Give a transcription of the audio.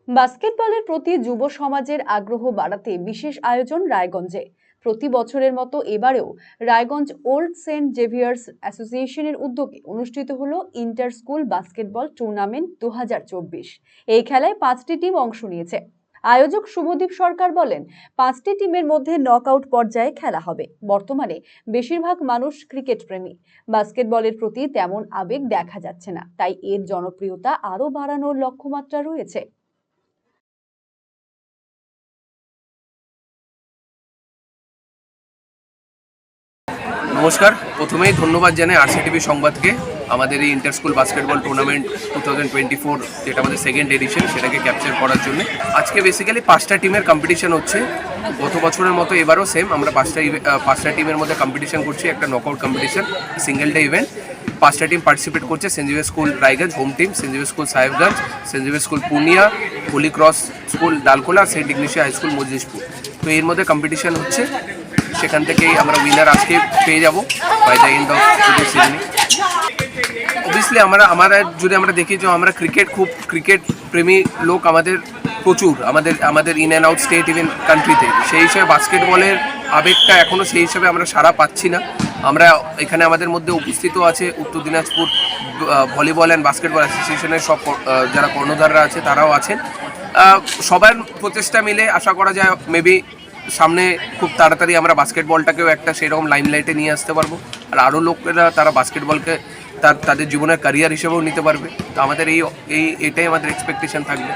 বাস্কেটবলের প্রতি যুব সমাজের আগ্রহ বাড়াতে বিশেষ আয়োজন রায়গঞ্জে। প্রতি বছরের মতো এবারেও রায়গঞ্জ ওল্ড সেন্ট জেভিয়ার্স অ্যাসোসিয়েশনের উদ্যোগে অনুষ্ঠিত হলো ইন্টার স্কুল বাস্কেটবল টুর্নামেন্ট 2024। এই খেলায় 5টি টিম অংশ নিয়েছে। আয়োজক শুভদীপ সরকার বলেন, 5টি টিমের মধ্যে নকআউট পর্যায়ে খেলা হবে। বর্তমানে বেশিরভাগ মানুষ ক্রিকেট প্রেমী, বাস্কেটবলের প্রতি তেমন আবেগ দেখা যাচ্ছে না, তাই এর জনপ্রিয়তা আরও বাড়ানোর লক্ষ্যমাত্রা রয়েছে। নমস্কার, প্রথমেই ধন্যবাদ জানাই আরসিটিভি সংবাদকে আমাদের এই ইন্টার স্কুল বাস্কেটবল টুর্নামেন্ট 2024 যেটা আমাদের সেকেন্ড এডিশন সেটাকে ক্যাপচার করার জন্য। আজকে বেসিক্যালি 5টা টিমের কম্পিটিশন হচ্ছে। গত বছরের মতো এবারও সেম, আমরা 5টা টিমের মধ্যে কম্পিটিশন করছি, একটা knockout competition, single day event. 5টা টিম পার্টিসিপেট করছে। Saint Xavier's school Raiganj home team, Saint Xavier's school Sahebganj, Saint Xavier's school Purnia, Holy Cross school Dalkhola, Saint Ignatius high school Majlishpur. তো এর মধ্যে কম্পিটিশন হচ্ছে, সেখান থেকেই আমরা উইনার আজকে পেয়ে যাব by the end of today's evening. Obviously আমরা যদি আমরা দেখি যে আমরা ক্রিকেট প্রেমী লোক আমাদের প্রচুর, আমাদের in and out state even কান্ট্রিতে। সেই হিসেবে বাস্কেটবলের আবেগটা এখনও সেই হিসেবে আমরা সাড়া পাচ্ছি না। আমরা এখানে আমাদের মধ্যে উপস্থিত আছে উত্তর দিনাজপুর ভলিবল অ্যান্ড বাস্কেটবল অ্যাসোসিয়েশনের সব যারা কর্ণধাররা আছে তারাও আছেন। সবার প্রচেষ্টা মিলে আশা করা যায় মেবি সামনে খুব তাড়াতাড়ি আমরা বাস্কেটবলটাকেও একটা সেরকম লাইমলাইটে নিয়ে আসতে পারবো, আর আরও লোকেরা তারা বাস্কেটবলকে তাদের জীবনের ক্যারিয়ার হিসেবেও নিতে পারবে। তো আমাদের এটাই আমাদের এক্সপেকটেশন থাকবে।